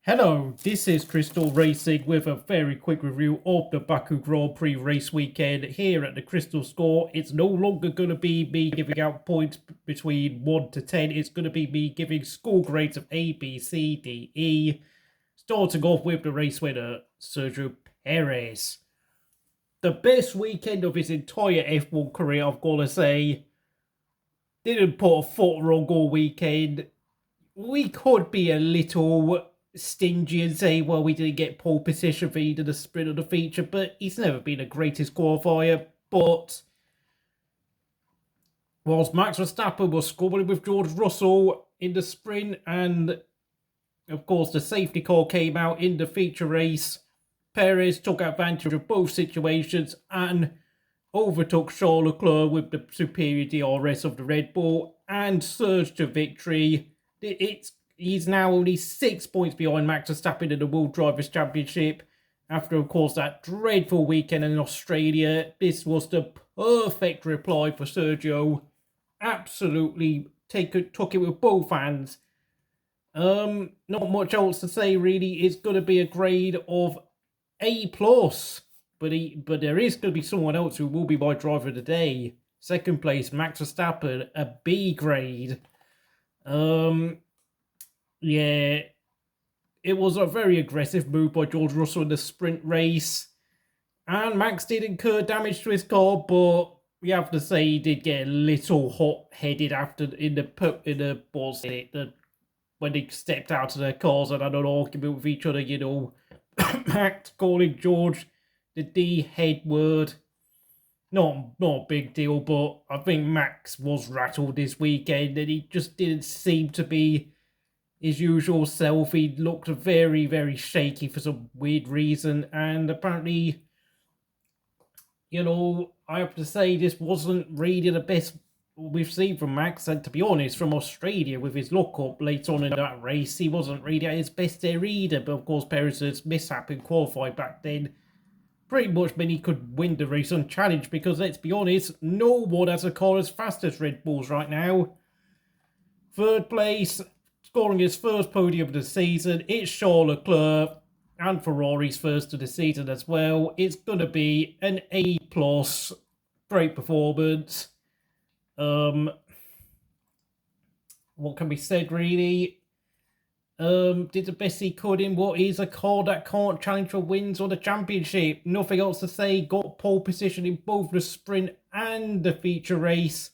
Hello, this is Crystal Racing with a very quick review of the Baku Grand Prix race weekend here at the Crystal Score. It's no longer going to be me giving out points between 1 to 10. It's going to be me giving score grades of A, B, C, D, E. Starting off with the race winner, Sergio Perez. The best weekend of his entire F1 career, I've got to say. Didn't put a foot wrong all weekend. We could be a little stingy and say, well, we didn't get pole position for either the sprint or the feature, but he's never been the greatest qualifier. But whilst Max Verstappen was scoring with George Russell in the sprint, and of course the safety car came out in the feature race, Perez took advantage of both situations and overtook Charles Leclerc with the superior DRS of the Red Bull and surged to victory. He's now only 6 points behind Max Verstappen in the World Drivers' Championship. After, of course, that dreadful weekend in Australia, this was the perfect reply for Sergio. Absolutely took it with both hands. Not much else to say, really. It's going to be a grade of A+. But there is going to be someone else who will be my driver of the day. Second place, Max Verstappen, a B grade. Yeah, it was a very aggressive move by George Russell in the sprint race. And Max did incur damage to his car, but we have to say he did get a little hot-headed after when they stepped out of their cars and had an argument with each other, you know. Max calling George the D-head word. Not a big deal, but I think Max was rattled this weekend and he just didn't seem to be his usual self. He looked very, very shaky for some weird reason, and apparently, you know, I have to say this wasn't really the best we've seen from Max, and to be honest, from Australia with his look-up late on in that race, he wasn't really at his best there either, but of course Perez's mishap in qualifying back then pretty much meant he could win the race unchallenged, because let's be honest, no one has a car as fast as Red Bull's right now. Third place, scoring his first podium of the season, it's Charles Leclerc, and Ferrari's first of the season as well. It's going to be an A+, great performance. What can be said, really? Did the best he could in what is a car that can't challenge for wins or the championship. Nothing else to say. Got pole position in both the sprint and the feature race.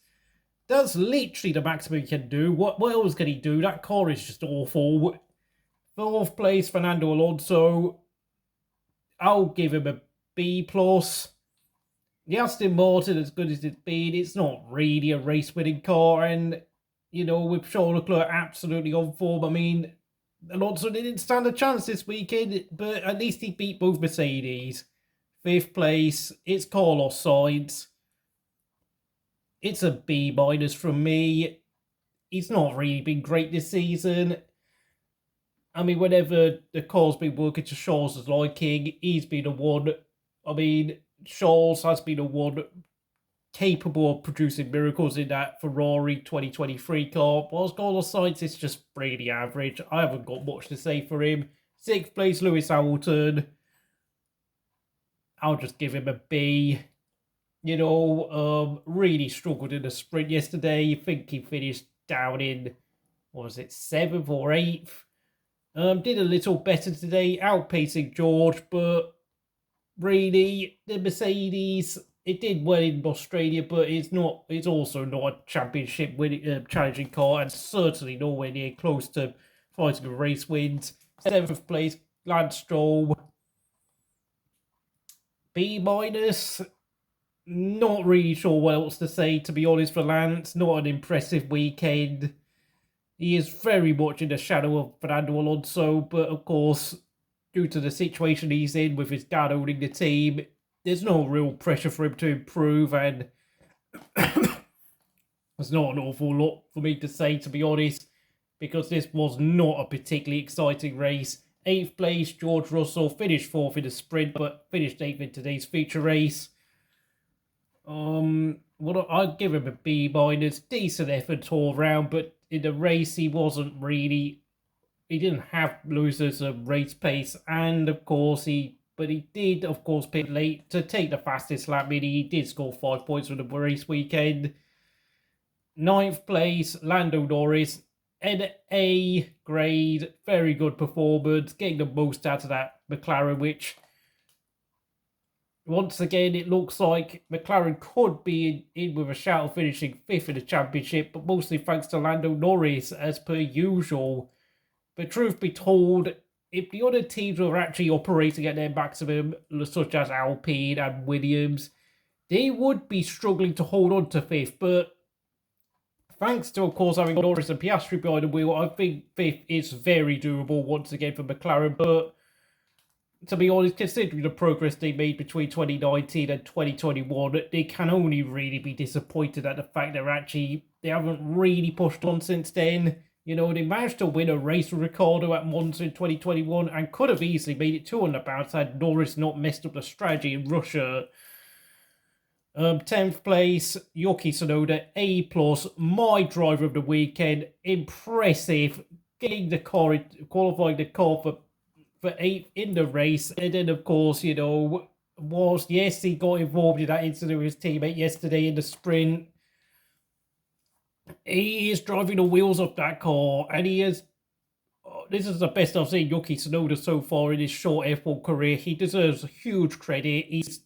That's literally the maximum he can do. What else can he do? That car is just awful. Fourth place, Fernando Alonso. I'll give him a B+. The Aston Martin, as good as it's been, it's not really a race-winning car. And, you know, with Charles Leclerc absolutely on form, I mean, Alonso didn't stand a chance this weekend, but at least he beat both Mercedes. Fifth place, it's Carlos Sainz. It's a B- from me. He's not really been great this season. I mean, whenever the car's been working to Charles' liking, he's been the one. I mean, Charles has been the one capable of producing miracles in that Ferrari 2023 car. Whilst Carlos Sainz is just really average. I haven't got much to say for him. Sixth place, Lewis Hamilton. I'll just give him a B. You know, really struggled in the sprint yesterday. I think he finished down in, what was it, 7th or 8th. Did a little better today, outpacing George, but really, the Mercedes, it did well in Australia, but it's also not a championship winning, challenging car, and certainly nowhere near close to fighting a race wins. 7th place, Lance Stroll. B-. Not really sure what else to say, to be honest, for Lance. Not an impressive weekend. He is very much in the shadow of Fernando Alonso, but of course, due to the situation he's in with his dad owning the team, there's no real pressure for him to improve, and there's not an awful lot for me to say, to be honest, because this was not a particularly exciting race. 8th place, George Russell, finished 4th in the sprint, but finished 8th in today's feature race. I'd give him a B-. Decent effort all round, but in the race he wasn't really he didn't have losers of race pace, and of course he did of course pit late to take the fastest lap. Meaning he did score 5 points for the race weekend. Ninth place, Lando Norris, an A grade, very good performance, getting the most out of that McLaren, which once again it looks like McLaren could be in with a shout of finishing 5th in the championship, but mostly thanks to Lando Norris as per usual. But truth be told, if the other teams were actually operating at their maximum, such as Alpine and Williams, they would be struggling to hold on to 5th, but thanks to, of course, having Norris and Piastri behind the wheel, I think 5th is very doable once again for McLaren. But to be honest, considering the progress they made between 2019 and 2021, they can only really be disappointed at the fact they haven't really pushed on since then. You know, they managed to win a race with Ricciardo at Monza in 2021 and could have easily made it 2 on the bounce had Norris not messed up the strategy in Russia. 10th place, Yuki Tsunoda, A+, my driver of the weekend. Impressive, getting the car, qualifying the car for 8th in the race. And then, of course, you know, he got involved in that incident with his teammate yesterday in the sprint. He is driving the wheels off that car, and this is the best I've seen Yuki Tsunoda so far in his short F1 career. He deserves huge credit. He's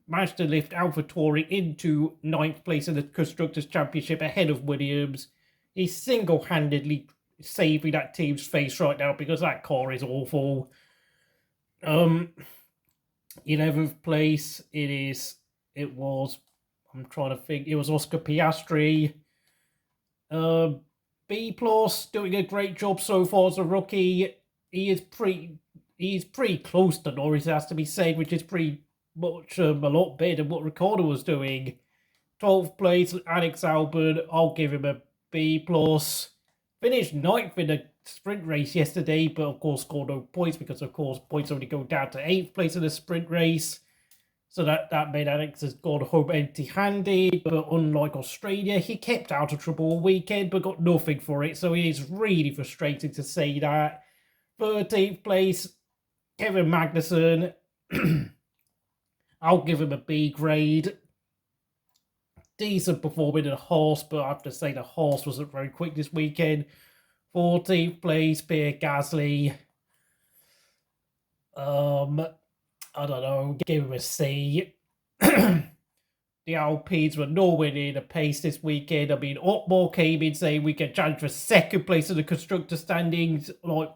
managed to lift AlphaTauri into 9th place in the Constructors' Championship ahead of Williams. He's single-handedly saving that team's face right now because that car is awful. 11th place, it was Oscar Piastri. B+, doing a great job so far as a rookie. He's pretty close to Norris, it has to be said, which is pretty much a lot better than what Ricciardo was doing. 12th place, Alex Albon, I'll give him a B+. Finished 9th in the sprint race yesterday, but of course scored no points because of course points only go down to 8th place in the sprint race. So that made Alex has gone home empty-handed, but unlike Australia, he kept out of trouble all weekend but got nothing for it, so it is really frustrating to say that. 13th place, Kevin Magnussen. I'll give him a B grade. Decent performing in the Haas, but I have to say the Haas wasn't very quick this weekend. 14th place, Pierre Gasly. I don't know, give him a C. The Alpines were nowhere near the pace this weekend. I mean, Otmar came in saying we can challenge for 2nd place in the constructor standings. Like,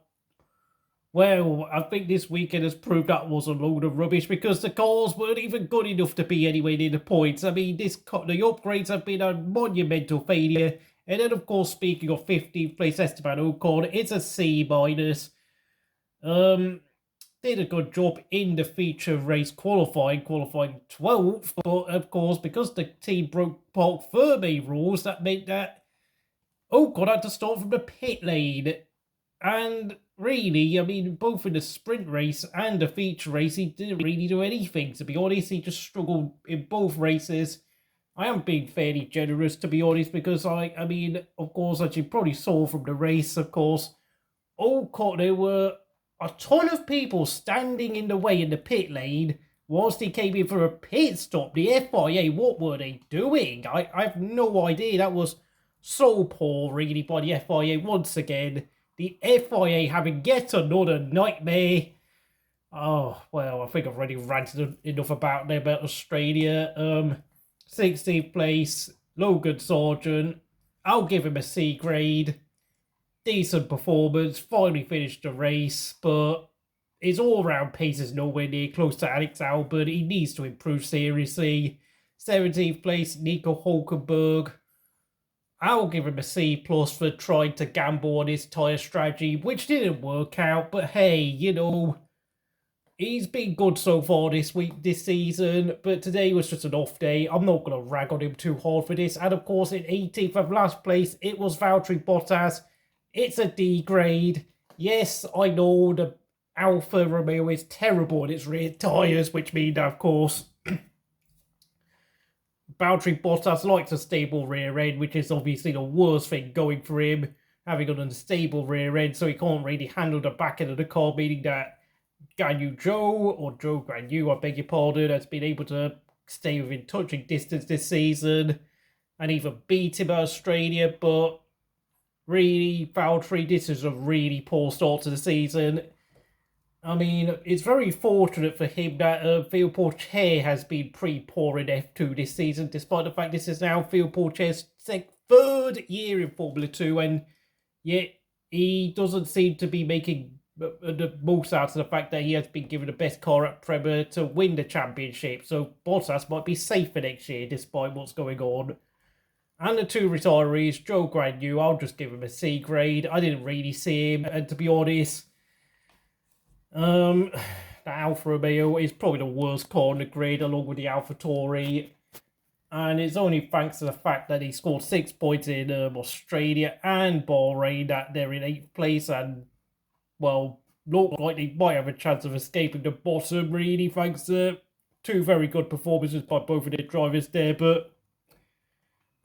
well, I think this weekend has proved that was a load of rubbish because the cars weren't even good enough to be anywhere near the points. I mean, the upgrades have been a monumental failure. And then, of course, speaking of 15th place, Esteban Ocon, it's a C-. Did a good job in the feature race qualifying 12th, but of course, because the team broke Parc Fermé rules, that meant that Ocon had to start from the pit lane. And really, I mean, both in the sprint race and the feature race, he didn't really do anything, to be honest. He just struggled in both races. I am being fairly generous, to be honest, because I mean, of course, as you probably saw from the race, of course, Ocon, there were a ton of people standing in the way in the pit lane whilst he came in for a pit stop. The FIA, what were they doing? I have no idea. That was so poor, really, by the FIA once again. The FIA having yet another nightmare. Oh, well, I think I've already ranted enough about them about Australia. 16th place, Logan Sargent. I'll give him a C grade. Decent performance, finally finished the race, but his all-round pace is nowhere near close to Alex Albon. He needs to improve seriously. 17th place, Nico Hulkenberg. I'll give him a C+ for trying to gamble on his tyre strategy, which didn't work out, but hey, you know, he's been good so far this season, but today was just an off day. I'm not going to rag on him too hard for this. And of course, in 18th of last place, it was Valtteri Bottas. It's a D grade. Yes, I know the Alfa Romeo is terrible in its rear tyres, which mean that, of course, Valtteri Bottas likes a stable rear end, which is obviously the worst thing going for him. having an unstable rear end, so he can't really handle the back end of the car, meaning that Guanyu Zhou, or Zhou Guanyu, I beg your pardon, has been able to stay within touching distance this season and even beat him at Australia, but really fouled free. This is a really poor start to the season. I mean, it's very fortunate for him that Phil Pourchaire has been pretty poor in F2 this season, despite the fact this is now Phil Pourchaire's third year in Formula 2, and yet he doesn't seem to be making the most out of the fact that he has been given the best car at Prema to win the championship. So Bottas might be safe for next year, despite what's going on. And the two retirees, Zhou Guanyu, I'll just give him a C grade. I didn't really see him, and to be honest, the Alfa Romeo is probably the worst car in the grid, along with the AlphaTauri. And it's only thanks to the fact that he scored 6 points in Australia and Bahrain that they're in 8th place and, well, look like they might have a chance of escaping the bottom, really, thanks to two very good performances by both of the drivers there.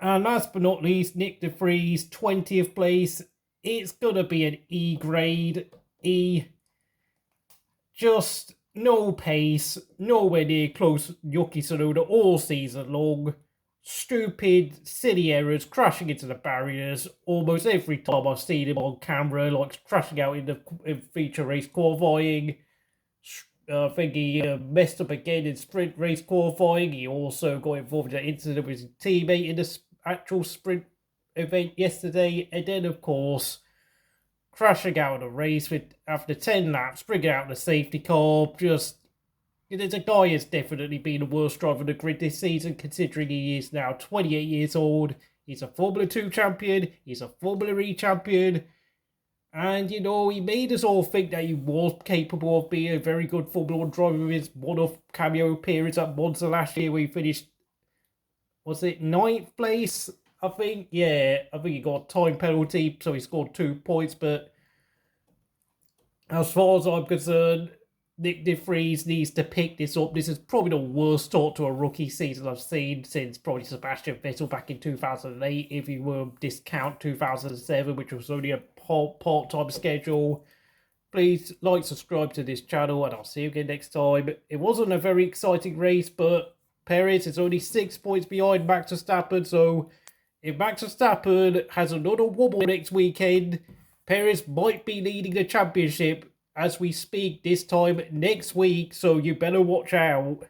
And last but not least, Nick De Vries, 20th place. It's going to be an E grade. E. Just no pace, nowhere near close Yuki Tsunoda all season long. Stupid, silly errors, crashing into the barriers. Almost every time I've seen him on camera, like crashing out in feature race qualifying. I think he messed up again in sprint race qualifying. He also got involved in an incident with his teammate in the actual sprint event yesterday. And then, of course, crashing out of the race after 10 laps, bringing out the safety car. There's a guy who's definitely been the worst driver in the grid this season, considering he is now 28 years old. He's a Formula 2 champion. He's a Formula E champion. And, he made us all think that he was capable of being a very good Formula 1 driver with his one-off cameo appearance at Monza last year, where he finished, was it 9th place? I think, yeah, I think he got a time penalty, so he scored 2 points. But as far as I'm concerned, Nick De Vries needs to pick this up. This is probably the worst start to a rookie season I've seen since probably Sebastian Vettel back in 2008, if you were discount 2007, which was only a part-time schedule. Please like, subscribe to this channel, and I'll see you again next time. It wasn't a very exciting race, but Perez is only 6 points behind Max Verstappen, so if Max Verstappen has another wobble next weekend, Perez might be leading the championship as we speak this time next week, so you better watch out.